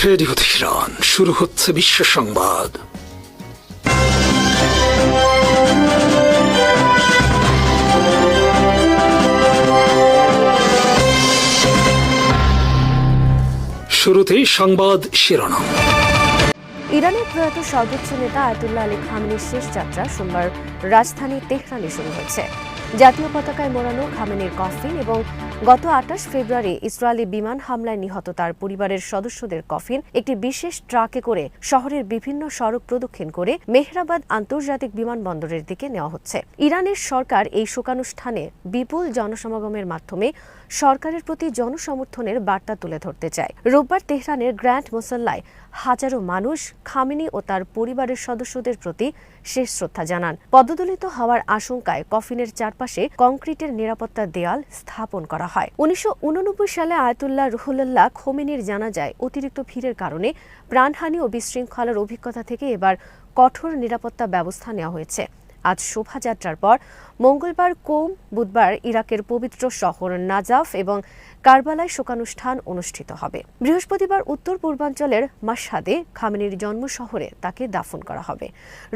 Radio Tehran, শুরু হচ্ছে বিশ্ব সংবাদ। শুরুতেই সংবাদ শিরোনাম। ইরানের প্রয়াত সর্বোচ্চ নেতা আয়াতুল্লাহ আলী খামেনির শেষ যাত্রা সোমবার রাজধানী তেহরানে শুরু হয়েছে। জাতীয় পতাকায় মোড়ানো খামেনির কফিন এবং গত ২৮ ফেব্রুয়ারি ইসরায়েলি বিমান হামলায় নিহত তার পরিবারের সদস্যদের কফিন একটি বিশেষ ট্রাকে করে শহরের বিভিন্ন সড়ক প্রদক্ষিণ করে মেহরাবাদ আন্তর্জাতিক বিমানবন্দরের দিকে নেওয়া হচ্ছে। ইরানের সরকার এই শোকানুষ্ঠানে বিপুল জনসমাগমের মাধ্যমে সরকারের প্রতি জনসমর্থনের বার্তা তুলে ধরতে চায়। রোববার তেহরানের গ্র্যান্ড মোসাল্লায় হাজারো মানুষ খামেনি ও তার পরিবারের সদস্যদের প্রতি শেষ শ্রদ্ধা জানান। পদদলিত হওয়ার আশঙ্কায় কফিনের চারপাশে কংক্রিটের নিরাপত্তা দেয়াল স্থাপন করা হয়। ১৯৮৯ সালে আয়াতুল্লাহ রুহুল্লাহ খোমেনির জানাজায় অতিরিক্ত ভিড়ের কারণে প্রাণহানি ও বিশৃঙ্খলার অভিজ্ঞতা থেকে এবার কঠোর নিরাপত্তা ব্যবস্থা নেওয়া হয়েছে। আজ শোভাযাত্রার পর মঙ্গলবার বুধবার ইরাকের পবিত্র শহর নাজাফ এবং কারবালায় শোকানুষ্ঠান অনুষ্ঠিত হবে। বৃহস্পতিবার উত্তর পূর্বাঞ্চলের মাশহাদে খামেনির জন্ম শহরে তাকে দাফন করা হবে।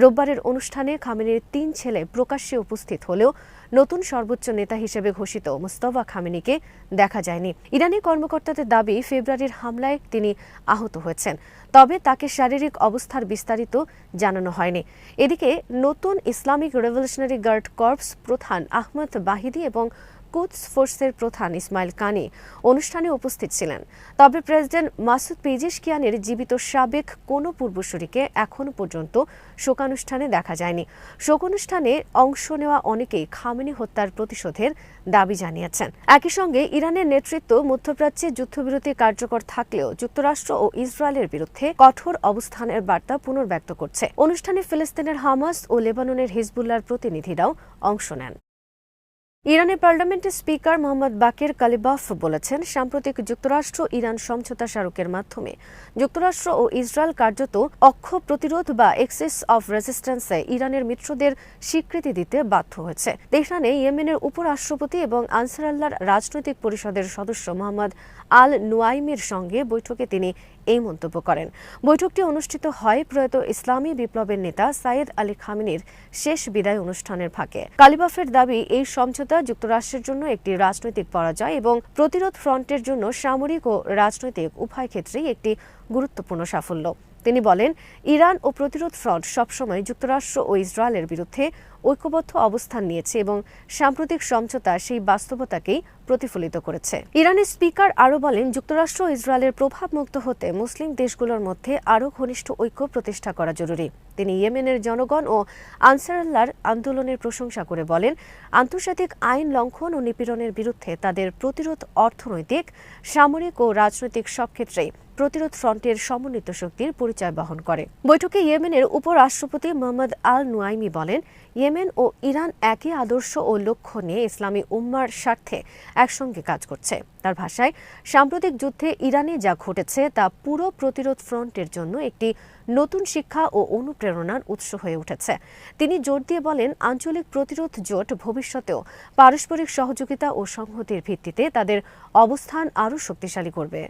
রোববারের অনুষ্ঠানে খামেনির ৩ ছেলে প্রকাশ্যে উপস্থিত হলেও নতুন সর্বোচ্চ নেতা হিসেবে ঘোষিত মুস্তফা খামেনিকে দেখা যায়নি। ইরানি কর্মকর্তাদের দাবি, ফেব্রুয়ারির হামলায় তিনি আহত হয়েছেন, তবে তাকে শারীরিক অবস্থার বিস্তারিত জানানো হয়নি। এদিকে নতুন ইসলামিক রেভলিউশনারি গার্ড কর্পস প্রধান আহমদ বাহিদি এবং কুদস ফোর্সের প্রধান ইসমাইল কানি অনুষ্ঠানে উপস্থিত ছিলেন। তবে প্রেসিডেন্ট মাসুদ পেজিশকিয়ানের জীবিত সাবেক কোনো পূর্বসূরিকে এখনও পর্যন্ত শোকানুষ্ঠানে দেখা যায়নি। শোকানুষ্ঠানে অংশ নেওয়া অনেকেই খামেনি হত্যার প্রতিশোধের দাবি জানিয়েছেন। একই সঙ্গে ইরানের নেতৃত্ব মধ্যপ্রাচ্যে যুদ্ধবিরতি কার্যকর থাকলেও যুক্তরাষ্ট্র ও ইসরায়েলের বিরুদ্ধে কঠোর অবস্থানের বার্তা পুনর্ব্যক্ত করছে। অনুষ্ঠানে ফিলিস্তিনের হামাস ও লেবাননের হিজবুল্লাহর প্রতিনিধিরাও অংশ নেন। ইরানের পার্লামেন্টের স্পিকার মোহাম্মদ বাকের কালিবাফ বলেছেন, সাম্প্রতিক যুক্তরাষ্ট্র ইরান সমঝোতা স্মারকের মাধ্যমে যুক্তরাষ্ট্র ও ইসরায়েল কার্যত অক্ষ প্রতিরোধ বা এক্সেস অফ রেজিস্ট্যান্সে ইরানের মিত্রদের স্বীকৃতি দিতে বাধ্য হয়েছে। তেহরানে ইয়েমেনের উপরাষ্ট্রপতি এবং আনসার আল্লাহর রাজনৈতিক পরিষদের সদস্য মোহাম্মদ আল নুয়াইমির সঙ্গে বৈঠকে তিনি এই মন্তব্য করেন। বৈঠকটি অনুষ্ঠিত হয় প্রয়াত ইসলামী বিপ্লবের নেতা সাইয়েদ আলী খামেনির শেষ বিদায় অনুষ্ঠানের ফাঁকে। কালিবাফের দাবি, এই সমঝোতা যুক্তরাষ্ট্রের জন্য একটি রাজনৈতিক পরাজয় এবং প্রতিরোধ ফ্রন্টের জন্য সামরিক ও রাজনৈতিক উভয় ক্ষেত্রেই একটি গুরুত্বপূর্ণ সাফল্য। তিনি বলেন, ইরান ও প্রতিরোধ ফ্রন্ট সবসময় যুক্তরাষ্ট্র ও ইসরায়েলের বিরুদ্ধে ঐক্যবদ্ধ অবস্থান নিয়েছে এবং সাম্প্রতিক সমঝোতা সেই বাস্তবতাকেই প্রতিফলিত করেছে। ইরানের স্পিকার আরও বলেন, যুক্তরাষ্ট্র ও ইসরায়েলের প্রভাবমুক্ত হতে মুসলিম দেশগুলোর মধ্যে আরও ঘনিষ্ঠ ঐক্য প্রতিষ্ঠা করা জরুরি। তিনি ইয়েমেনের জনগণ ও আনসার আল্লাহর আন্দোলনের প্রশংসা করে বলেন, আন্তর্জাতিক আইন লঙ্ঘন ও নিপীড়নের বিরুদ্ধে তাদের প্রতিরোধ অর্থনৈতিক, সামরিক ও রাজনৈতিক সব ক্ষেত্রেই প্রতিরোধ ফ্রন্টের সমন্বিত শক্তির পরিচয় বহন করে। বৈঠকে ইয়েমেনের উপরাষ্ট্রপতি মোহাম্মদ আল নুয়াইমি বলেন, ইয়েমেন ও ইরান একই আদর্শ ও লক্ষ্য নিয়ে ইসলামী উম্মার স্বার্থে একসঙ্গে কাজ করছে। তার ভাষায়, সাম্প্রতিক যুদ্ধে ইরানে যা ঘটেছে তা পুরো প্রতিরোধ ফ্রন্টের জন্য একটি নতুন শিক্ষা ও অনুপ্রেরণার উৎস হয়ে উঠেছে। তিনি জোর দিয়ে বলেন, আঞ্চলিক প্রতিরোধ জোট ভবিষ্যতেও পারস্পরিক সহযোগিতা ও সংহতির ভিত্তিতে তাদের অবস্থান আরও শক্তিশালী করবে।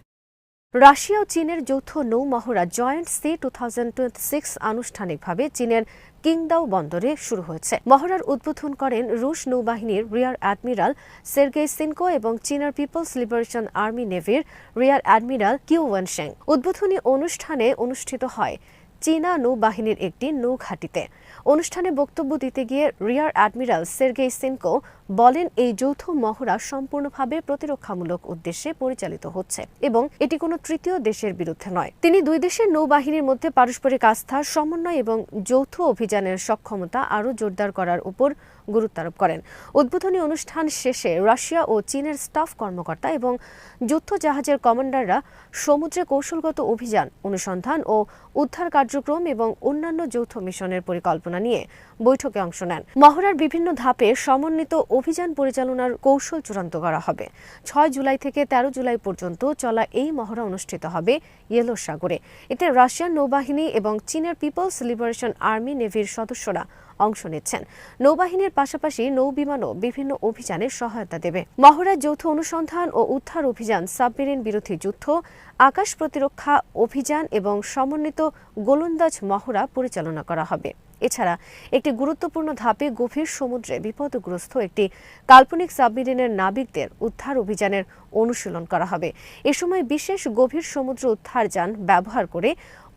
রাশিয়া ও চীনের যৌথ নৌ মহড়া জয়েন্ট সি 2026 আনুষ্ঠানিকভাবে চীনের কিংদাও বন্দরে শুরু হয়েছে। মহড়ার উদ্বোধন করেন রুশ নৌবাহিনীর রিয়ার অ্যাডমিরাল সের্গেই সিনকো এবং চীনের পিপলস লিবারেশন আর্মি নেভির রিয়ার অ্যাডমিরাল কিউ ওয়েনশেং। উদ্বোধনী অনুষ্ঠানে অনুষ্ঠিত হয় চীনা নৌবাহিনীর একটি নৌঘাঁটিতে। অনুষ্ঠানে বক্তব্য দিতে গিয়ে রিয়ার অ্যাডমিরাল সের্গেই সিনকো বলেন, এই যৌথ মহড়া সম্পূর্ণভাবে প্রতিরক্ষামূলক উদ্দেশ্যে পরিচালিত হচ্ছে এবং এটি কোনো তৃতীয় দেশের বিরুদ্ধে নয়। তিনি দুই দেশের নৌবাহিনীর মধ্যে পারস্পরিক আস্থা, সমন্বয় এবং যৌথ অভিযানের সক্ষমতা আরও জোরদার করার উপর গুরুত্ব আরোপ করেন। উদ্বোধনী অনুষ্ঠান শেষে রাশিয়া ও চীনের স্টাফ কর্মকর্তা এবং যুদ্ধ জাহাজের কমান্ডাররা সমুদ্রে কৌশলগত অভিযান, অনুসন্ধান ও উদ্ধার কার্যক্রম এবং অন্যান্য যৌথ মিশনের পরিকল্পনা নিয়ে বৈঠকে অংশ নেন। মহড়ার বিভিন্ন ধাপে সমন্বিত অভিযান পরিচালনার কৌশল চূড়ান্ত করা হবে। 6 জুলাই থেকে 13 জুলাই পর্যন্ত চলা এই মহড়া অনুষ্ঠিত হবে ইয়েলো সাগরে। এতে রাশিয়ান নৌবাহিনী এবং চীনের পিপলস লিবারেশন আর্মি নেভির সদস্যরা অংশ নিচ্ছেন। নৌবাহিনীর পাশাপাশি নৌবিমানও বিভিন্ন অভিযানে সহায়তা দেবে। মহড়ায় যৌথ অনুসন্ধান ও উদ্ধার অভিযান, সাবমেরিন বিরোধী যুদ্ধ, আকাশ প্রতিরক্ষা অভিযান এবং সমন্বিত গোলন্দাজ মহড়া পরিচালনা করা হবে। এছাড়া একটি গুরুত্বপূর্ণ ধাপে গভীর সমুদ্রে বিপদগ্রস্ত একটি কাল্পনিক সাবমেরিনের নাবিকদের উদ্ধার অভিযানের অনুশীলন করা হবে। এ সময় বিশেষ গভীর সমুদ্র উদ্ধার যান ব্যবহার করে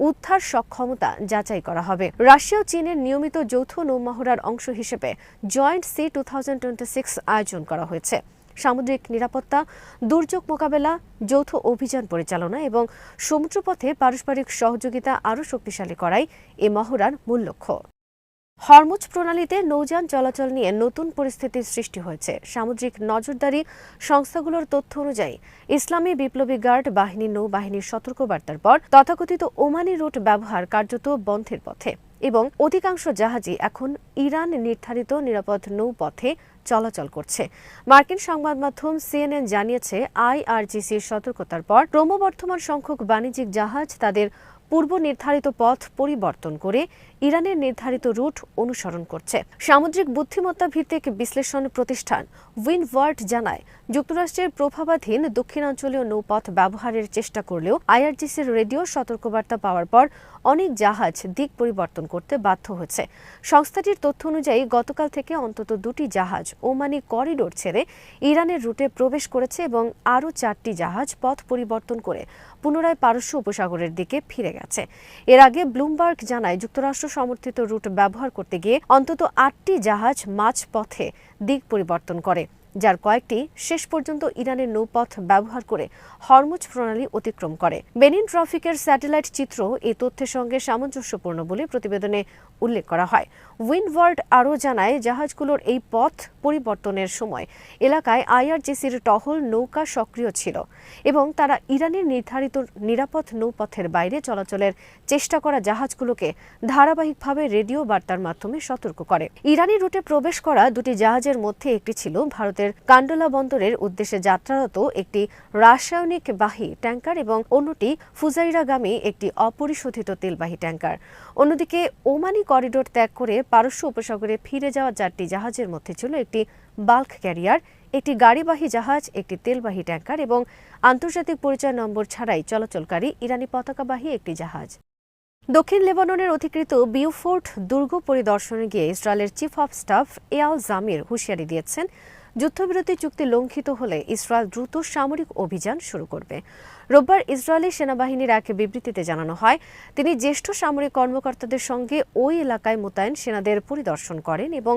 উদ্ধার সক্ষমতা যাচাই করা হবে। রাশিয়া ও চীনের নিয়মিত যৌথ নৌমহড়ার অংশ হিসেবে জয়েন্ট সি 2026 আয়োজন করা হয়েছে। সামুদ্রিক নিরাপত্তা, দুর্যোগ মোকাবেলা, যৌথ অভিযান পরিচালনা এবং সমুদ্রপথে পারস্পরিক সহযোগিতা আরও শক্তিশালী করাই এ মহড়ার মূল লক্ষ্য। হরমুজ প্রণালীতে নৌযান চলাচল নিয়ে নতুন পরিস্থিতির সৃষ্টি হয়েছে। সামুদ্রিক নজরদারি সংস্থাগুলোর তথ্য অনুযায়ী ইসলামী বিপ্লবী গার্ড বাহিনীর নৌবাহিনীর সতর্কবার্তার পর তথাকথিত ওমানি রুট ব্যবহার কার্যত বন্ধের পথে এবং অধিকাংশ জাহাজই এখন ইরান নির্ধারিত নিরাপদ নৌপথে চলাচল করছে। মার্কিন সংবাদ মাধ্যম CNN জানিয়েছে, IRGCর সতর্কতার পর ক্রমবর্ধমান সংখ্যক বাণিজ্যিক জাহাজ তাদের পূর্ব নির্ধারিত পথ পরিবর্তন করে ইরানের নির্ধারিত রুট অনুসরণ করছে। সামুদ্রিক বুদ্ধিমত্তা ভিত্তিক বিশ্লেষণ প্রতিষ্ঠান উইন্ডওয়ার্ড জানায়, যুক্তরাষ্ট্রের প্রভাবাধীন দক্ষিণাঞ্চলীয় নৌপথ ব্যবহারের চেষ্টা করলেও IRGCর রেডিও সতর্কবার্তা পাওয়ার পর অনেক জাহাজ দিক পরিবর্তন করতে বাধ্য হচ্ছে। সংস্থাটির তথ্য অনুযায়ী গতকাল থেকে অন্তত 2টি জাহাজ ওমানি করিডোর ছেড়ে ইরানের রুটে প্রবেশ করেছে এবং আরও 4টি জাহাজ পথ পরিবর্তন করে পুনরায় পারস্য উপসাগরের দিকে ফিরে গেছে। এর আগে ব্লুমবার্গ জানায়, যুক্তরাষ্ট্র সমর্থিত রুট ব্যবহার করতে গিয়ে অন্তত 8টি জাহাজ মাঝপথে দিক পরিবর্তন করে, যার কয়েকটি শেষ পর্যন্ত ইরানের নৌপথ ব্যবহার করে হরমুজ প্রণালী অতিক্রম করে। বেনিন ট্রাফিকের স্যাটেলাইট চিত্র এই তথ্যের সঙ্গে সামঞ্জস্যপূর্ণ বলে প্রতিবেদনে উল্লেখ করা হয়। উইন্ডওয়ার্ড আরও জানায়, জাহাজগুলোর এই পথ পরিবর্তনের সময় এলাকায় IRGCর টহল নৌকা সক্রিয় ছিল এবং তারা ইরানের নির্ধারিত নিরাপদ নৌপথের বাইরে চলাচলের চেষ্টা করা জাহাজগুলোকে ধারাবাহিকভাবে রেডিও বার্তার মাধ্যমে সতর্ক করে। ইরানি রুটে প্রবেশ করা 2টি জাহাজের মধ্যে একটি ছিল ভারতের কান্ডলা বন্দরের উদ্দেশ্যে যাত্রারত একটি রাসায়নিক বাহী ট্যাঙ্কার এবং অন্যটি ফুজাইরাগামী একটি অপরিশোধিত তেলবাহী ট্যাঙ্কার। অন্যদিকে ওমানি করিডোর ত্যাগ করে পারস্য উপসাগরে ফিরে যাওয়া 4টি জাহাজের মধ্যে ছিল একটি বাল্ক ক্যারিয়ার, একটি গাড়িবাহী জাহাজ, একটি তেলবাহী ট্যাঙ্কার এবং আন্তর্জাতিক পরিচয় নম্বর ছাড়াই চলাচলকারী ইরানি পতাকাবাহী একটি জাহাজ। দক্ষিণ লেবাননের অধিকৃত বিউফোর্ট দুর্গ পরিদর্শনে গিয়ে ইসরায়েলের chief of staff Eyal Jamir হুঁশিয়ারি দিয়েছেন, যুদ্ধবিরতি চুক্তি লঙ্ঘিত হলে ইসরায়েল দ্রুত সামরিক অভিযান শুরু করবে। রোববার ইসরায়েলি সেনাবাহিনীর এক বিবৃতিতে জানানো হয়, তিনি জ্যেষ্ঠ সামরিক কর্মকর্তাদের সঙ্গে ওই এলাকায় মোতায়েন সেনাদের পরিদর্শন করেন এবং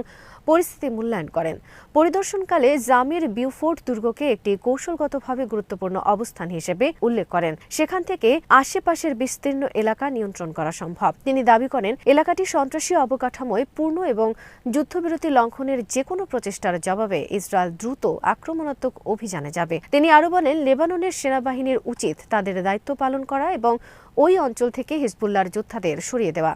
পরিস্থিতি মূল্যায়ন করেন। পরিদর্শনকালে জামির বিউফোর্ট দুর্গকে একটি কৌশলগতভাবে গুরুত্বপূর্ণ অবস্থান হিসেবে উল্লেখ করেন। সেখান থেকে আশেপাশের বিস্তীর্ণ এলাকা নিয়ন্ত্রণ করা সম্ভব। তিনি দাবি করেন, এলাকাটি সন্ত্রাসী অবকাঠামোয় পূর্ণ এবং যুদ্ধবিরতি লঙ্ঘনের যেকোনো প্রচেষ্টার জবাবে ইসরায়েল দ্রুত আক্রমণাত্মক অভিযানে যাবে। তিনি আরও বলেন, লেবাননের সেনাবাহিনীর উচিত তাদের দায়িত্ব পালন করা এবং ওই অঞ্চল থেকে হিজবুল্লাহর যোদ্ধাদের সরিয়ে দেওয়া।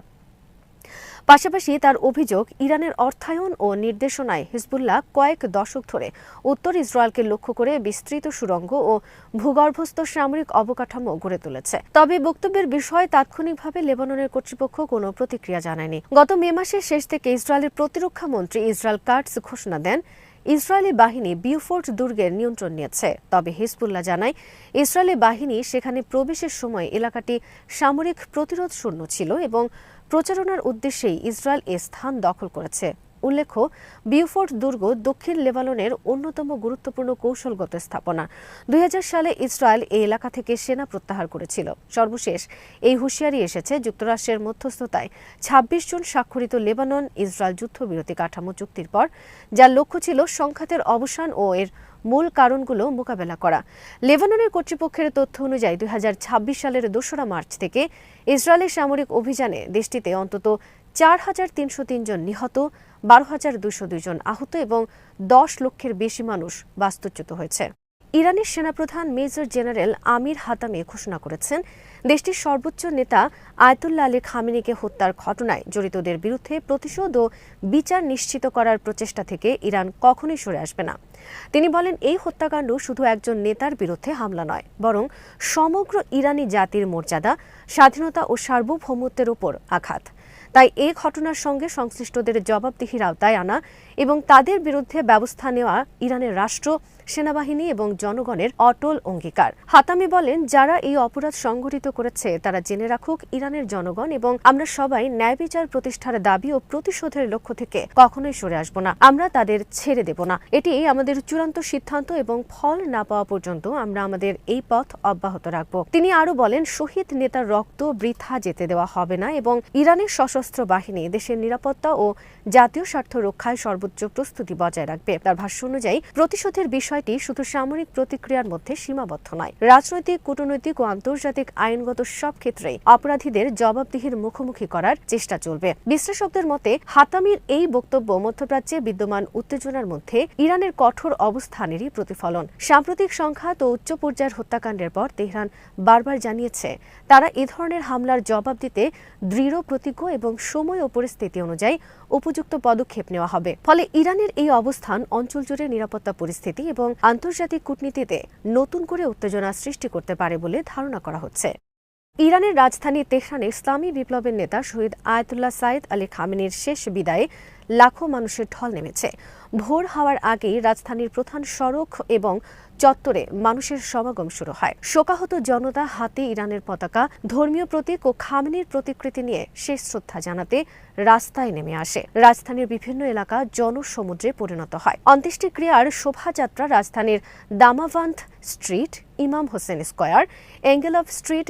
পাশাপাশি তার অভিযোগ, ইরানের অর্থায়ন ও নির্দেশনায় হিজবুল্লাহ কয়েক দশক ধরে উত্তর ইসরায়েলকে লক্ষ্য করে বিস্তৃত সুড়ঙ্গ ও ভূগর্ভস্থ সামরিক অবকাঠামো গড়ে তুলেছে। তবে বক্তব্যের বিষয়ে তাৎক্ষণিকভাবে লেবাননের কর্তৃপক্ষ কোনো প্রতিক্রিয়া জানায়নি। গত মে মাসের শেষ থেকে ইসরায়েলের প্রতিরক্ষা মন্ত্রী ইসরায়েল কাটস ঘোষণা দেন, ইসরায়েলি বাহিনী বিউফোর্ট দুর্গের নিয়ন্ত্রণ নিয়েছে। তবে হিজবুল্লাহ জানায়, ইসরায়েলি বাহিনী সেখানে প্রবেশের সময় এলাকাটি সামরিক প্রতিরোধ শূন্য ছিল এবং প্রচারণার উদ্দেশ্যেই ইসরায়েল এ স্থান দখল করেছে। উল্লেখ্য, বিউফোর্ট দুর্গ দক্ষিণ লেবাননের অন্যতম গুরুত্বপূর্ণ কৌশলগত স্থাপনা। 2000 সালে ইসরায়েল এই এলাকা থেকে সেনা প্রত্যাহার করেছিল। সর্বশেষ এই হুঁশিয়ারি এসেছে যুক্তরাষ্ট্রের মধ্যস্থতায় 26 জুন স্বাক্ষরিত লেবানন ইসরায়েল যুদ্ধবিরতি কাঠামো চুক্তির পর, যার লক্ষ্য ছিল সংঘাতের অবসান ও এর মূল কারণগুলো মোকাবেলা করা। লেবাননের কর্তৃপক্ষের তথ্য অনুযায়ী 2026 সালের 2 মার্চ থেকে ইসরায়েলের সামরিক অভিযানে দেশটিতে অন্তত 4303 জন নিহত, 12202 জন আহত এবং 10 লক্ষের বেশি মানুষ বাস্তুচ্যুত হয়েছে। ইরানের সেনাপ্রধান মেজর জেনারেল আমির হাতামি ঘোষণা করেছেন, দেশটির সর্বোচ্চ নেতা আয়াতুল্লাহ আলী খামেনিকে হত্যার ঘটনায় জড়িতদের বিরুদ্ধে প্রতিশোধ ও বিচার নিশ্চিত করার প্রচেষ্টা থেকে ইরান কখনোই সরে আসবে না। তিনি বলেন, এই হত্যাকাণ্ড শুধু একজন নেতার বিরুদ্ধে হামলা নয়, বরং সমগ্র ইরানি জাতির মর্যাদা, স্বাধীনতা ও সার্বভৌমত্বের উপর আঘাত। তাই এই ঘটনার সঙ্গে সংশ্লিষ্টদের জবাবদিহির আওতায় আনা এবং তাদের বিরুদ্ধে ব্যবস্থা নেওয়া ইরানের রাষ্ট্র, সেনাবাহিনী এবং জনগণের অটল অঙ্গীকার। হাতামি বলেন, যারা এই অপরাধ সংঘটিত করেছে তারা জেনে রাখুক, ইরানের জনগণ এবং আমরা সবাই ন্যায় বিচার প্রতিষ্ঠার দাবি ও প্রতিশোধের লক্ষ্য থেকে কখনোই সরে আসব না। আমরা তাদের ছেড়ে দেব না। এটি আমাদের চূড়ান্ত সিদ্ধান্ত এবং ফল না পাওয়া পর্যন্ত আমরা আমাদের এই পথ অব্যাহত রাখব। তিনি আরও বলেন, শহীদ নেতার রক্ত বৃথা যেতে দেওয়া হবে না এবং ইরানের সশস্ত্র বাহিনী দেশের নিরাপত্তা ও জাতীয় স্বার্থ রক্ষায় সর্বোচ্চ প্রস্তুতি বজায় রাখবে। তার ভাষ্য অনুযায়ী প্রতিশোধের বিষয়টি শুধু সামরিক প্রতিক্রিয়ার মধ্যে সীমাবদ্ধ নয়, রাজনৈতিক, কূটনৈতিক ও আন্তর্জাতিক আইনগত সব ক্ষেত্রেই অপরাধীদের জবাবদিহির মুখোমুখি করার চেষ্টা চলবে। বিশ্লেষকদের মতে, হাতামির এই বক্তব্য মধ্যপ্রাচ্যে বিদ্যমান উত্তেজনার মধ্যে ইরানের কঠোর অবস্থানেরই প্রতিফলন। সাম্প্রতিক সংঘাত ও উচ্চ পর্যায়ের হত্যাকাণ্ডের পর তেহরান বারবার জানিয়েছে তারা এ ধরনের হামলার জবাব দিতে দৃঢ় প্রতিজ্ঞ এবং সময় ও পরিস্থিতি অনুযায়ী উপযুক্ত পদক্ষেপ নেওয়া হবে। ফলে ইরানের এই অবস্থান অঞ্চল জুড়ে নিরাপত্তা পরিস্থিতি এবং আন্তর্জাতিক কূটনীতিতে নতুন করে উত্তেজনা সৃষ্টি করতে পারে বলে ধারণা করা হচ্ছে। ইরানের রাজধানী তেহরানে ইসলামী বিপ্লবের নেতা শহীদ আয়াতুল্লাহ সাইদ আলী খামেনির শেষ বিদায়ে লাখো মানুষের ঢল নেমেছে। ভোর হওয়ার আগেই রাজধানীর প্রধান সড়ক এবং চত্বরে মানুষের সমাগম শুরু হয়। শোকাহত জনতা হাতে ইরানের পতাকা, ধর্মীয় প্রতীক ও খামেনির প্রতিকৃতি নিয়ে শেষ শ্রদ্ধা জানাতে রাস্তায় নেমে আসে। রাজধানীর বিভিন্ন এলাকা জনসমুদ্রে পরিণত হয়। অন্ত্যেষ্টিক্রিয়ার শোভাযাত্রা রাজধানীর দামাভান্দ স্ট্রিট, ইমাম Hossain square, এঙ্গেলভ street,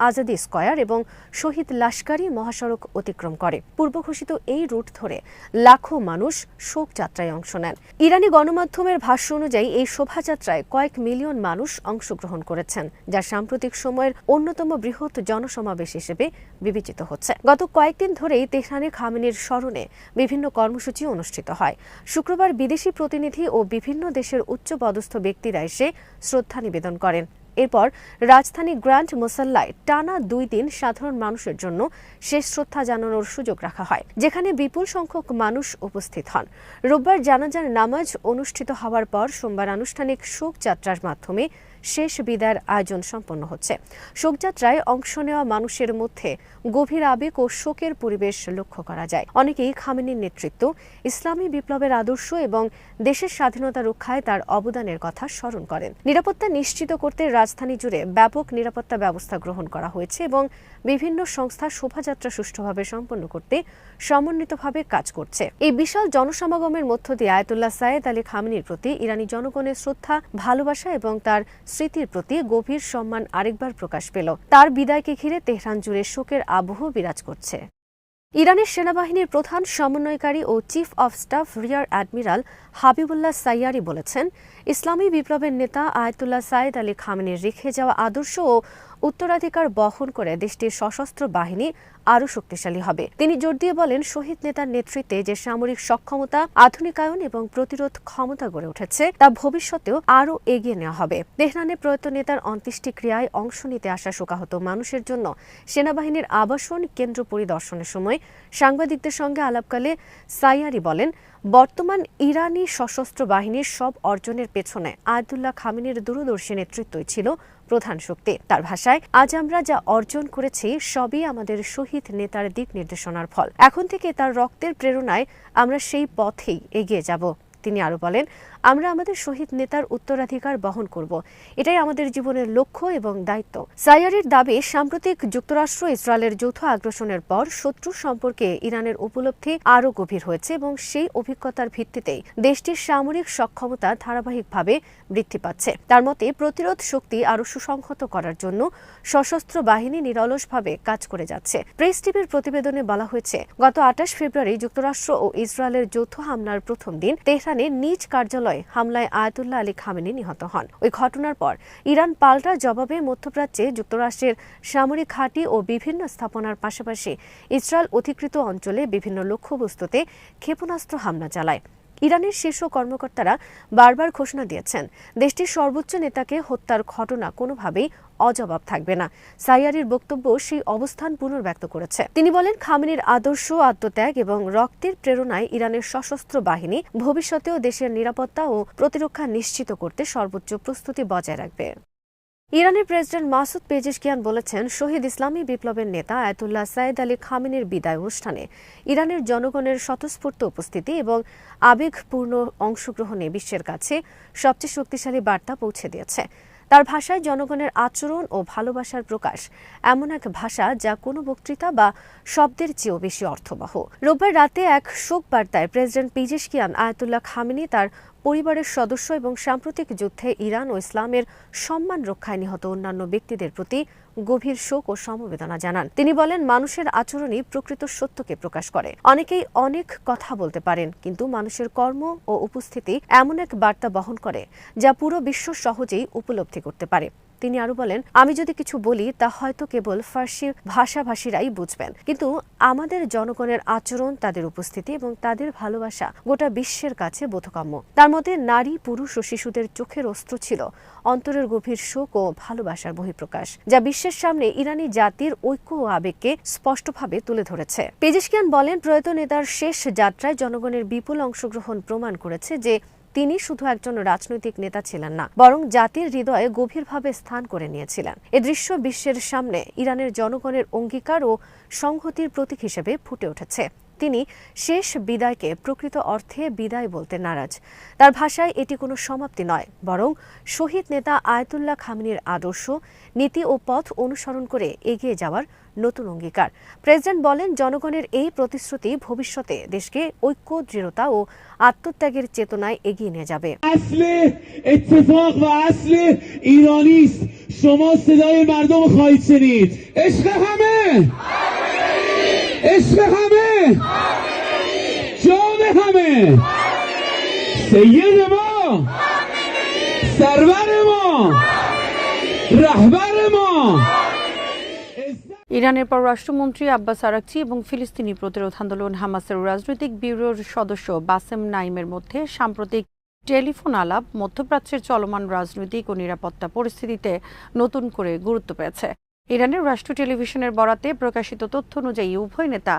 Azadi square এবং শহীদ লাশকারী মহাসড়ক অতিক্রম করে। পূর্ব ঘোষিত এই রুট ধরে লাখো মানুষ শোকযাত্রায় অংশ নেন। ইরানি গণমাধ্যমের ভাষ্য অনুযায়ী এই শোভাযাত্রায় কয়েক মিলিয়ন মানুষ অংশগ্রহণ করেছেন, যা সাম্প্রতিক সময়ের অন্যতম বৃহৎ জনসমাবেশ হিসেবে বিবেচিত হচ্ছে। গত কয়েকদিন ধরেই তেহরানে খামেনির স্মরণে বিভিন্ন কর্মসূচি অনুষ্ঠিত হয়। শুক্রবার বিদেশি প্রতিনিধি ও বিভিন্ন দেশের উচ্চপদস্থ ব্যক্তিরা এসে শ্রদ্ধা নিবেদন করেন। এরপর রাজধানী গ্র্যান্ড মোসাল্লায় টানা 2 দিন সাধারণ মানুষের জন্য শেষ শ্রদ্ধা জানানোর সুযোগ রাখা হয়, যেখানে বিপুল সংখ্যক মানুষ উপস্থিত হন। রোববার জানাজার নামাজ অনুষ্ঠিত হওয়ার পর সোমবার আনুষ্ঠানিক শোকযাত্রার মাধ্যমে শেষ বিদায়ের আয়োজন সম্পন্ন হচ্ছে। শোকযাত্রায় অংশ নেওয়া মানুষের মধ্যে গভীর আবেগ ও শোকের পরিবেশ লক্ষ্য করা যায়। অনেকেই খামেনির নেতৃত্ব, ইসলামী বিপ্লবের আদর্শ এবং দেশের স্বাধীনতা রক্ষায় তার অবদানের কথা স্মরণ করেন। নিরাপত্তা নিশ্চিত করতে রাজধানী জুড়ে ব্যাপক নিরাপত্তা ব্যবস্থা গ্রহণ করা হয়েছে এবং বিভিন্ন সংস্থা শোভাযাত্রা সুষ্ঠুভাবে সম্পন্ন করতে সমন্বিতভাবে কাজ করছে। এই বিশাল জনসমাগমের মধ্য দিয়ে আয়াতুল্লাহ সাইদ আলী খামেনির প্রতি ইরানি জনগণের শ্রদ্ধা, ভালোবাসা এবং তার স্মৃতির প্রতি গভীর সম্মান আরেকবার প্রকাশ পেল। তার বিদায়কে ঘিরে তেহরান জুড়ে শোকের আবহ বিরাজ করছে। ইরানের সেনাবাহিনীর প্রধান সমন্বয়কারী ও chief of staff rear admiral Habibullah Sayyari বলেছেন, ইসলামী বিপ্লবের নেতা আয়াতুল্লাহ সাইদ আলী খামেনির রেখে যাওয়া আদর্শ ও উত্তরাধিকার বহন করে দেশটির সশস্ত্র বাহিনী আরও শক্তিশালী হবে। তিনি জোর দিয়ে বলেন, শহীদ নেতার নেতৃত্বে যে সামরিক সক্ষমতা, আধুনিকায়ন এবং প্রতিরোধ ক্ষমতা গড়ে উঠেছে তা ভবিষ্যতেও আরও এগিয়ে নেওয়া হবে। তেহরানে প্রয়াত নেতার অন্ত্যেষ্টিক্রিয়ায় অংশ নিতে আসা শোকাহত মানুষের জন্য সেনাবাহিনীর আবাসন কেন্দ্র পরিদর্শনের সময় সাংবাদিকদের সঙ্গে আলাপকালে সাইয়ারি বলেন, বর্তমান ইরানি সশস্ত্র বাহিনীর সব অর্জনের পেছনে আয়াতুল্লাহ খামেনির দূরদর্শী নেতৃত্বই ছিল প্রধান শক্তি। তার ভাষায়, আজ আমরা যা অর্জন করেছি সবই আমাদের শহীদ নেতার দিক নির্দেশনার ফল। এখন থেকে তার রক্তের প্রেরণায় আমরা সেই পথেই এগিয়ে যাব। তিনি আরো বলেন, আমরা আমাদের শহীদ নেতার উত্তরাধিকার বহন করব। এটাই আমাদের জীবনের লক্ষ্য এবং দায়িত্ব। সাইয়ারির দাবি, সাম্প্রতিক যুক্তরাষ্ট্র ইসরায়েলের যৌথ আগ্রাসনের পর শত্রু সম্পর্কে ইরানের উপলব্ধি আরও গভীর হয়েছে এবং সেই অভিজ্ঞতার ভিত্তিতেই দেশটির সামরিক সক্ষমতা ধারাবাহিকভাবে বৃদ্ধি পাচ্ছে। তার মতে, প্রতিরোধ শক্তি আরও সুসংহত করার জন্য সশস্ত্র বাহিনী নিরলসভাবে কাজ করে যাচ্ছে। প্রেস টিভির প্রতিবেদনে বলা হয়েছে, গত 28 ফেব্রুয়ারি যুক্তরাষ্ট্র ও ইসরায়েলের যৌথ হামলার প্রথম দিন তেহরানে নিজ কার্যালয় হামলায় আয়াতুল্লাহ আলী খামেনি নিহত হন। ওই ঘটনার পর ইরান পাল্টা জবাবে মধ্যপ্রাচ্যে যুক্তরাষ্ট্রের সামরিক ঘাঁটি ও বিভিন্ন স্থাপনার পাশাপাশি ইসরায়েল অধিকৃত অঞ্চলে বিভিন্ন লক্ষ্যবস্তুতে ক্ষেপণাস্ত্র হামলা চালায়। ইরানের শীর্ষ কর্মকর্তারা বারবার ঘোষণা দিয়েছেন, দেশটির সর্বোচ্চ নেতাকে হত্যার ঘটনা কোনোভাবেই অজবাব থাকবে না। সাইয়ারির বক্তব্য সেই অবস্থান পুনর্ব্যক্ত করেছে। তিনি বলেন, খামেনির আদর্শ, আত্মত্যাগ এবং রক্তের প্রেরণায় ইরানের সশস্ত্র বাহিনী ভবিষ্যতেও দেশের নিরাপত্তা ও প্রতিরক্ষা নিশ্চিত করতে সর্বোচ্চ প্রস্তুতি বজায় রাখবে। ইরানের প্রেসিডেন্ট মাসুদ পেজেশকিয়ান বলেছেন, শহীদ ইসলামী বিপ্লবের নেতা আয়াতুল্লাহ সাইয়েদ আলী খামেনির বিদায় অনুষ্ঠানে ইরানের জনগণের স্বতঃস্ফূর্ত উপস্থিতি এবং আবেগপূর্ণ অংশগ্রহণে বিশ্বের কাছে সবচেয়ে শক্তিশালী বার্তা পৌঁছে দিয়েছে। তার ভাষায় জনগণের আচরণ ও ভালোবাসার প্রকাশ এমন এক ভাষা যা কোনো বক্তৃতা বা শব্দের চেয়েও বেশি অর্থবহ। রোববার রাতে এক শোক বার্তায় প্রেসিডেন্ট পেজেশকিয়ান আয়াতুল্লাহ খামেনি, তার পরিবারের সদস্য এবং সাম্প্রতিক যুদ্ধে ইরান ও ইসলামের সম্মান রক্ষায় নিহত অন্যান্য ব্যক্তিদের প্রতি গভীর শোক ও সমবেদনা জানান। তিনি বলেন, মানুষের আচরণই প্রকৃত সত্যকে প্রকাশ করে। অনেকেই অনেক কথা বলতে পারেন, কিন্তু মানুষের কর্ম ও উপস্থিতি এমন এক বার্তা বহন করে যা পুরো বিশ্ব সহজেই উপলব্ধি করতে পারে। তিনি আরো বলেন, আমি যদি কিছু বলি তা হয়তো কেবল ফার্সি ভাষাভাষীরাই বুঝবেন, কিন্তু আমাদের জনগণের আচরণ, তাদের উপস্থিতি এবং তাদের ভালোবাসা গোটা বিশ্বের কাছে বোধগম্য। তার মধ্যে নারী, পুরুষ ও শিশুদের চোখের অস্ত্র ছিল অন্তরের গভীর শোক ও ভালোবাসার বহিঃপ্রকাশ, যা বিশ্বের সামনে ইরানি জাতির ঐক্য ও আবেগকে স্পষ্টভাবে তুলে ধরেছে। পেজেশকিয়ান বলেন, প্রয়াত নেতার শেষ যাত্রায় জনগণের বিপুল অংশগ্রহণ প্রমাণ করেছে যে তিনি শুধু একজন রাজনৈতিক নেতা ছিলেন না, বরং জাতির হৃদয়ে গভীরভাবে স্থান করে নিয়েছিলেন। এ দৃশ্য বিশ্বের সামনে ইরানের জনগণের অঙ্গীকার ও সংহতির প্রতীক হিসেবে ফুটে উঠেছে। তিনি শেষ বিদায়কে প্রকৃত অর্থে বিদায় বলতে নারাজ। তার ভাষায় এটি কোনো সমাপ্তি নয়, বরং শহীদ নেতা আয়াতুল্লাহ খামেনির আদর্শ, নীতি ও পথ অনুসরণ করে এগিয়ে যাওয়ার নতুন অঙ্গীকার। প্রেসিডেন্ট বলেন, জনগণের এই প্রতিশ্রুতি ভবিষ্যতে দেশকে ঐক্য, দৃঢ়তা ও আত্মত্যাগের চেতনায় এগিয়ে নিয়ে যাবে। ইরানের পররাষ্ট্রমন্ত্রী আব্বাস আরাকচি এবং ফিলিস্তিনি প্রতিরোধ আন্দোলন হামাসের রাজনৈতিক ব্যুরোর সদস্য বাসেম নাইমের মধ্যে সাম্প্রতিক টেলিফোন আলাপ মধ্যপ্রাচ্যের চলমান রাজনৈতিক ও নিরাপত্তা পরিস্থিতিতে নতুন করে গুরুত্ব পেয়েছে। ইরানের রাষ্ট্রীয় টেলিভিশনের বরাতে প্রকাশিত তথ্য অনুযায়ী উভয় নেতা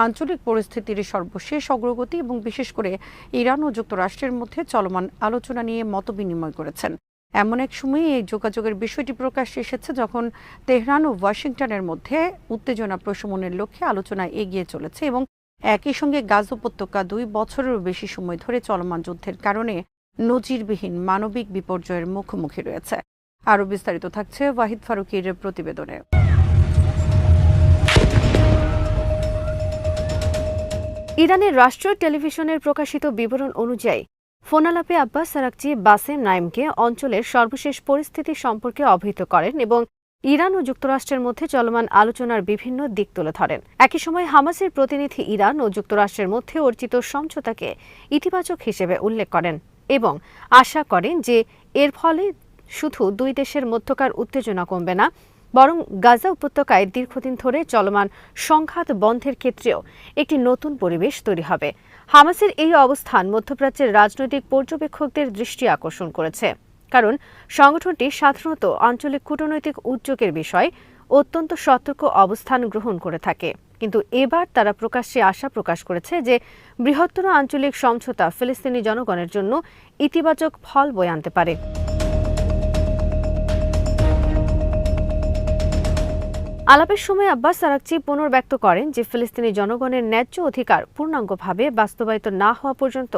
আঞ্চলিক পরিস্থিতির সর্বশেষ অগ্রগতি এবং বিশেষ করে ইরান ও যুক্তরাষ্ট্রের মধ্যে চলমান আলোচনা নিয়ে মতবিনিময় করেছেন। এমন এক সময়ে এই যোগাযোগের বিষয়টি প্রকাশ্যে এসেছে যখন তেহরান ও ওয়াশিংটনের মধ্যে উত্তেজনা প্রশমনের লক্ষ্যে আলোচনা এগিয়ে চলেছে এবং একই সঙ্গে গাজা উপত্যকা 2 বছরেরও বেশি সময় ধরে চলমান যুদ্ধের কারণে নজিরবিহীন মানবিক বিপর্যয়ের মুখোমুখি রয়েছে। আরও বিস্তারিত থাকছে ওয়াহিদ ফারুকীর প্রতিবেদনে। ইরানের রাষ্ট্রীয় টেলিভিশনের প্রকাশিত বিবরণ অনুযায়ী ফোনালাপে আব্বাস আরাকচি বাসেম নাইমকে অঞ্চলের সর্বশেষ পরিস্থিতি সম্পর্কে অবহিত করেন এবং ইরান ও যুক্তরাষ্ট্রের মধ্যে চলমান আলোচনার বিভিন্ন দিক তুলে ধরেন। একই সময় হামাসের প্রতিনিধি ইরান ও যুক্তরাষ্ট্রের মধ্যে অর্জিত সমঝোতাকে ইতিবাচক হিসেবে উল্লেখ করেন এবং আশা করেন যে এর ফলে শুধু দুই দেশের মধ্যকার উত্তেজনা কমবে না, বরং গাজা উপত্যকায় দীর্ঘদিন ধরে চলমান সংঘাত বন্ধের ক্ষেত্রেও একটি নতুন পরিবেশ তৈরি হবে। হামাসের এই অবস্থান মধ্যপ্রাচ্যের রাজনৈতিক পর্যবেক্ষকদের দৃষ্টি আকর্ষণ করেছে, কারণ সংগঠনটি সাধারণত আঞ্চলিক কূটনৈতিক উদ্যোগের বিষয়ে অত্যন্ত সতর্ক অবস্থান গ্রহণ করে থাকে। কিন্তু এবার তারা প্রকাশ্যে আশা প্রকাশ করেছে যে বৃহত্তর আঞ্চলিক সমঝোতা ফিলিস্তিনি জনগণের জন্য ইতিবাচক ফল বয়ে আনতে পারে। আলাপের সময় আব্বাস আরাকচি পুনর্ব্যক্ত করেন যে ফিলিস্তিনি জনগণের ন্যায্য অধিকার পূর্ণাঙ্গভাবে বাস্তবায়িত না হওয়া পর্যন্ত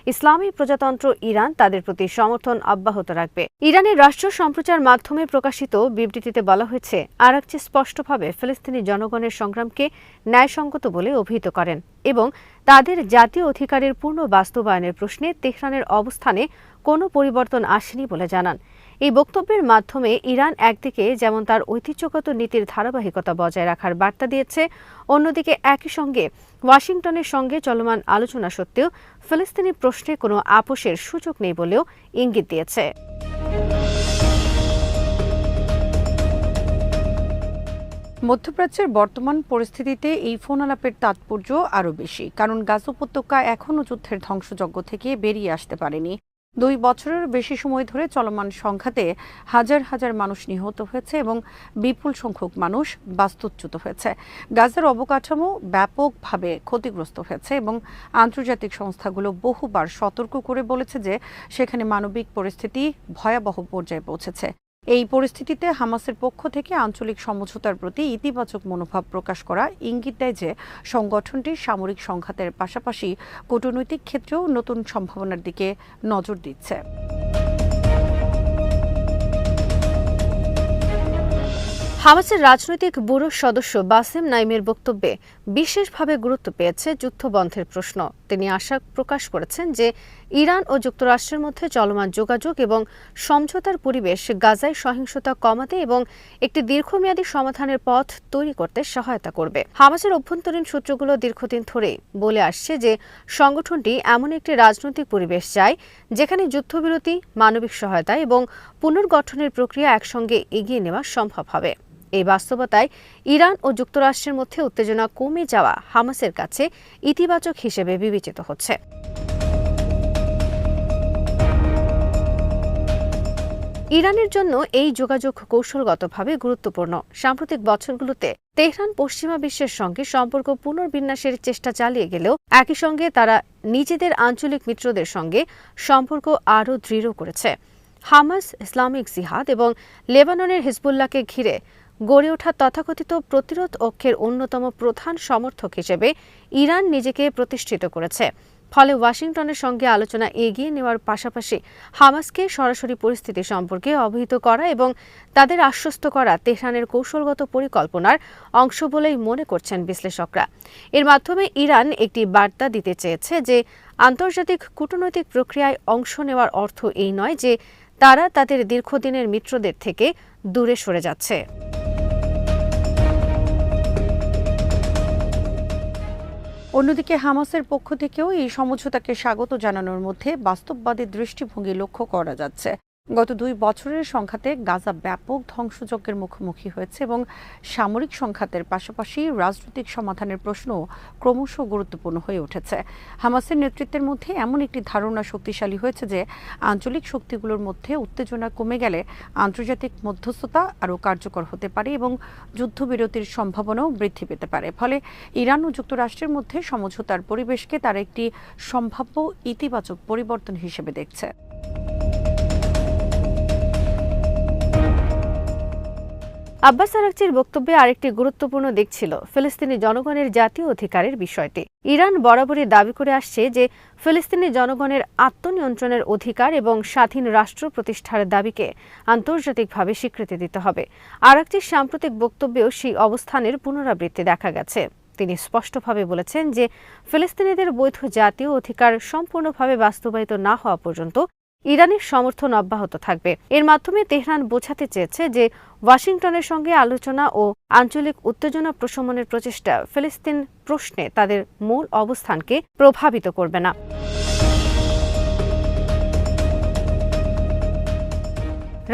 ইসলামী প্রজাতন্ত্র ইরান তাদের প্রতি সমর্থন অব্যাহত রাখবে। ইরানের রাষ্ট্র সম্প্রচার মাধ্যমে প্রকাশিত বিবৃতিতে বলা হয়েছে, আরাকচি স্পষ্টভাবে ফিলিস্তিনি জনগণের সংগ্রামকে ন্যায়সঙ্গত বলে অভিহিত করেন এবং তাদের জাতীয় অধিকারের পূর্ণ বাস্তবায়নের প্রশ্নে তেহরানের অবস্থানে কোনো পরিবর্তন আসেনি বলে জানান। এই বক্তব্যের মাধ্যমে ইরান একদিকে যেমন তার ঐতিহ্যগত নীতির ধারাবাহিকতা বজায় রাখার বার্তা দিয়েছে, অন্যদিকে একই সঙ্গে ওয়াশিংটনের সঙ্গে চলমান আলোচনা সত্ত্বেও ফিলিস্তিনি প্রশ্নে কোনো আপোষের সুযোগ নেই বলেও ইঙ্গিত দিয়েছে। মধ্যপ্রাচ্যের বর্তমান পরিস্থিতিতে এই ফোন আলাপের তাৎপর্য আরও বেশি, কারণ গাজা উপত্যকা এখনও যুদ্ধের ধ্বংসযজ্ঞ থেকে বেরিয়ে আসতে পারেনি। 2 বছরের বেশি সময় ধরে চলমান সংঘাতে হাজার হাজার মানুষ নিহত হয়েছে এবং বিপুল সংখ্যক মানুষ বাস্তুচ্যুত হয়েছে। গাজার অবকাঠামো ব্যাপকভাবে ক্ষতিগ্রস্ত হয়েছে এবং আন্তর্জাতিক সংস্থাগুলো বহুবার সতর্ক করে বলেছে যে সেখানে মানবিক পরিস্থিতি ভয়াবহ পর্যায়ে পৌঁছেছে। এই পরিস্থিতিতে হামাসের পক্ষ থেকে আঞ্চলিক সমঝোতার প্রতি ইতিবাচক মনোভাব প্রকাশ করা ইঙ্গিত দেয় যে সংগঠনটি সামরিক সংঘাতের পাশাপাশি কূটনৈতিক ক্ষেত্রেও নতুন সম্ভাবনার দিকে নজর দিচ্ছে। হামাসের রাজনৈতিক ব্যুরোর সদস্য বাসেম নাইমের বক্তব্যে বিশেষভাবে গুরুত্ব পেয়েছে যুদ্ধবন্ধের প্রশ্ন। তিনি আশা প্রকাশ করেছেন যে ইরান ও যুক্তরাষ্ট্রের মধ্যে চলমান যোগাযোগ এবং সমঝোতার পরিবেশ গাজায় সহিংসতা কমাতে এবং একটি দীর্ঘমেয়াদী সমাধানের পথ তৈরি করতে সহায়তা করবে। হামাসের অভ্যন্তরীণ সূত্রগুলো দীর্ঘদিন ধরেই বলে আসছে যে সংগঠনটি এমন একটি রাজনৈতিক পরিবেশ চায় যেখানে যুদ্ধবিরতি, মানবিক সহায়তা এবং পুনর্গঠনের প্রক্রিয়া একসঙ্গে এগিয়ে নেওয়া সম্ভব হবে। এই বাস্তবতায় ইরান ও যুক্তরাষ্ট্রের মধ্যে উত্তেজনা কমে যাওয়া হামাসের কাছে ইতিবাচক হিসেবে বিবেচিত হচ্ছে। ইরানের জন্য এই যোগাযোগ কৌশলগতভাবে গুরুত্বপূর্ণ। সাম্প্রতিক বছরগুলোতে তেহরান পশ্চিমা বিশ্বের সঙ্গে সম্পর্ক পুনর্বিন্যাসের চেষ্টা চালিয়ে গেলেও একই সঙ্গে তারা নিজেদের আঞ্চলিক মিত্রদের সঙ্গে সম্পর্ক আরও দৃঢ় করেছে। হামাস, ইসলামিক জিহাদ এবং লেবাননের হিজবুল্লাহকে ঘিরে গড়ে ওঠা তথাকথিত প্রতিরোধ অক্ষের অন্যতম প্রধান সমর্থক হিসেবে ইরান নিজেকে প্রতিষ্ঠিত করেছে। ফলে ওয়াশিংটনের সঙ্গে আলোচনা এগিয়ে নেওয়ার পাশাপাশি হামাসকে সরাসরি পরিস্থিতি সম্পর্কে অবহিত করা এবং তাদের আশ্বস্ত করা তেহরানের কৌশলগত পরিকল্পনার অংশ বলেই মনে করছেন বিশ্লেষকরা। এর মাধ্যমে ইরান একটি বার্তা দিতে চেয়েছে যে আন্তর্জাতিক কূটনৈতিক প্রক্রিয়ায় অংশ নেওয়ার অর্থ এই নয় যে তারা তাদের দীর্ঘদিনের মিত্রদের থেকে দূরে সরে যাচ্ছে। অন্যদিকে হামাসের পক্ষ থেকেও এই সমঝোতাকে স্বাগত জানানোর মধ্যে বাস্তববাদী দৃষ্টিভঙ্গি লক্ষ্য করা যাচ্ছে। গত 2 বছরের সংঘাতে গাজা ব্যাপক ধ্বংসযজ্ঞের মুখোমুখি হয়েছে এবং সামরিক সংঘাতের পাশাপাশি রাজনৈতিক সমাধানের প্রশ্ন ক্রমশ গুরুত্বপূর্ণ হয়ে উঠেছে। হামাসের নেতৃত্বের মধ্যে এমন একটি ধারণা শক্তিশালী হয়েছে যে আঞ্চলিক শক্তিগুলোর মধ্যে উত্তেজনা কমে গেলে আন্তর্জাতিক মধ্যস্থতা আরও কার্যকর হতে পারে এবং যুদ্ধবিরতির সম্ভাবনাও বৃদ্ধি পেতে পারে। ফলে ইরান ও যুক্তরাষ্ট্রের মধ্যে সমঝোতার পরিবেশকে তারা একটি সম্ভাব্য ইতিবাচক পরিবর্তন হিসেবে দেখছে। আব্বাস আরাকচির বক্তব্যে আরেকটি গুরুত্বপূর্ণ দিক ছিল ফিলিস্তিনি জনগণের জাতীয় অধিকারের বিষয়টি। ইরান বরাবরই দাবি করে আসছে যে ফিলিস্তিনি জনগণের আত্মনিয়ন্ত্রণের অধিকার এবং স্বাধীন রাষ্ট্র প্রতিষ্ঠার দাবিকে আন্তর্জাতিকভাবে স্বীকৃতি দিতে হবে। আরাকচির সাম্প্রতিক বক্তব্যেও সেই অবস্থানের পুনরাবৃত্তি দেখা গেছে। তিনি স্পষ্টভাবে বলেছেন যে ফিলিস্তিনিদের বৈধ জাতীয় অধিকার সম্পূর্ণভাবে বাস্তবায়িত না হওয়া পর্যন্ত ইরানের সমর্থন অব্যাহত থাকবে। এর মাধ্যমে তেহরান বোঝাতে চেয়েছে যে ওয়াশিংটনের সঙ্গে আলোচনা ও আঞ্চলিক উত্তেজনা প্রশমনের প্রচেষ্টা ফিলিস্তিন প্রশ্নে তাদের মূল অবস্থানকে প্রভাবিত করবে না।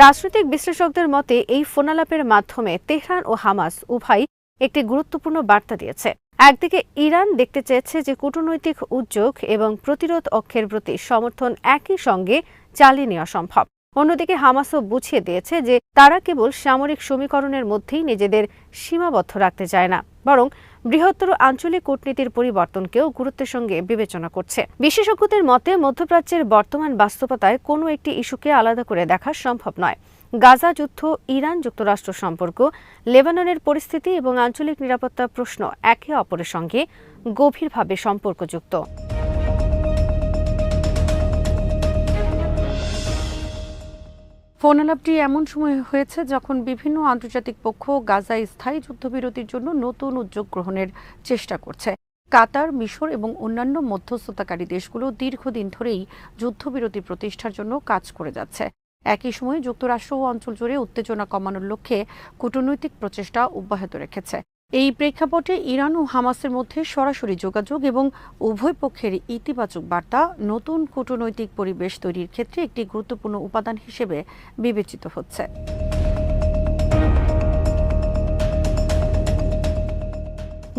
রাজনৈতিক বিশ্লেষকদের মতে এই ফোনালাপের মাধ্যমে তেহরান ও হামাস উভয়ই একটি গুরুত্বপূর্ণ বার্তা দিয়েছে। একদিকে ইরান দেখতে চেয়েছে যে কূটনৈতিক উদ্যোগ এবং প্রতিরোধ অক্ষের প্রতি সমর্থন একই সঙ্গে চালিয়ে নেওয়া সম্ভব। অন্যদিকে হামাসও বুঝিয়ে দিয়েছে যে তারা কেবল সামরিক সমীকরণের মধ্যেই নিজেদের সীমাবদ্ধ রাখতে চায় না, বরং বৃহত্তর আঞ্চলিক কূটনীতির পরিবর্তনকেও গুরুত্বের সঙ্গে বিবেচনা করছে। বিশেষজ্ঞদের মতে মধ্যপ্রাচ্যের বর্তমান বাস্তবতায় কোনো একটি ইস্যুকে আলাদা করে দেখা সম্ভব নয়। গাজা যুদ্ধ, ইরান যুক্তরাষ্ট্র সম্পর্ক, লেবাননের পরিস্থিতি এবং আঞ্চলিক নিরাপত্তা প্রশ্ন একে অপরের সঙ্গে গভীরভাবে সম্পর্কযুক্ত। ফোনালাপটি এমন সময় হয়েছে যখন বিভিন্ন আন্তর্জাতিক পক্ষ গাজায় স্থায়ী যুদ্ধবিরতির জন্য নতুন উদ্যোগ গ্রহণের চেষ্টা করছে। কাতার, মিশর এবং অন্যান্য মধ্যস্থতাকারী দেশগুলো দীর্ঘদিন ধরেই যুদ্ধবিরতি প্রতিষ্ঠার জন্য কাজ করে যাচ্ছে। একই সময়ে যুক্তরাষ্ট্র ও অঞ্চল জুড়ে উত্তেজনা কমানোর লক্ষ্যে কূটনৈতিক প্রচেষ্টা অব্যাহত রেখেছে। এই প্রেক্ষাপটে ইরান ও হামাসের মধ্যে সরাসরি যোগাযোগ এবং উভয় পক্ষের ইতিবাচক বার্তা নতুন কূটনৈতিক পরিবেশ তৈরির ক্ষেত্রে একটি গুরুত্বপূর্ণ উপাদান হিসেবে বিবেচিত হচ্ছে।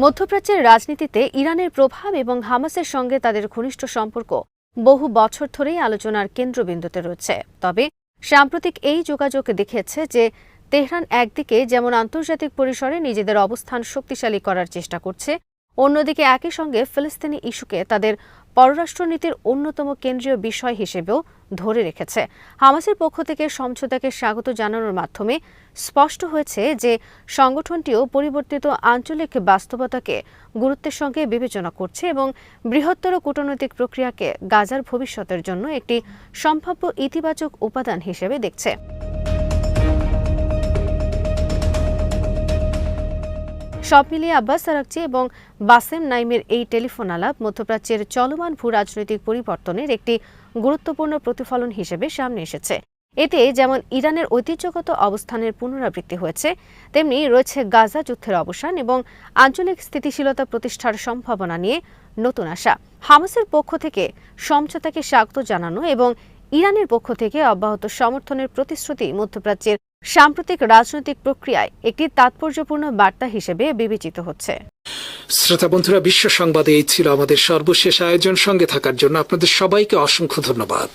মধ্যপ্রাচ্যের রাজনীতিতে ইরানের প্রভাব এবং হামাসের সঙ্গে তাদের ঘনিষ্ঠ সম্পর্ক বহু বছর ধরেই আলোচনার কেন্দ্রবিন্দুতে রয়েছে। তবে সাম্প্রতিক এই যোগাযোগ দেখিয়েছে যে তেহরান একদিকে যেমন আন্তর্জাতিক পরিসরে নিজেদের অবস্থান শক্তিশালী করার চেষ্টা করছে, অন্যদিকে একই সঙ্গে ফিলিস্তিনি ইস্যুকে তাদের পররাষ্ট্রনীতির অন্যতম কেন্দ্রীয় বিষয় হিসেবেও ধরে রেখেছে। হামাসের পক্ষ থেকে সমঝোতাকে স্বাগত জানানোর মাধ্যমে স্পষ্ট হয়েছে যে সংগঠনটিও পরিবর্তিত আঞ্চলিক বাস্তবতাকে গুরুত্বের সঙ্গে বিবেচনা করছে এবং বৃহত্তর কূটনৈতিক প্রক্রিয়াকে গাজার ভবিষ্যতের জন্য একটি সম্ভাব্য ইতিবাচক উপাদান হিসেবে দেখছে। সব মিলিয়ে আব্বাস আরাকচি এবং বাসেম নাইমের এই টেলিফোন আলাপ মধ্যপ্রাচ্যের চলমান ভূ রাজনৈতিক পরিবর্তনের একটি গুরুত্বপূর্ণ প্রতিফলন হিসেবে সামনে এসেছে। এতে যেমন ইরানের ঐতিহ্যগত অবস্থানের পুনরাবৃত্তি হয়েছে, তেমনি রয়েছে গাজা যুদ্ধের অবসান এবং আঞ্চলিক স্থিতিশীলতা প্রতিষ্ঠার সম্ভাবনা নিয়ে নতুন আশা। হামাসের পক্ষ থেকে সমঝোতাকে স্বাগত জানানো এবং ইরানের পক্ষ থেকে অব্যাহত সমর্থনের প্রতিশ্রুতি মধ্যপ্রাচ্যের সাম্প্রতিক রাজনৈতিক প্রক্রিয়ায় একটি তাৎপর্যপূর্ণ বার্তা হিসেবে বিবেচিত হচ্ছে। শ্রোতা বন্ধুরা, বিশ্ব সংবাদে এই ছিল আমাদের সর্বশেষ আয়োজন। সঙ্গে থাকার জন্য আপনাদের সবাইকে অসংখ্য ধন্যবাদ।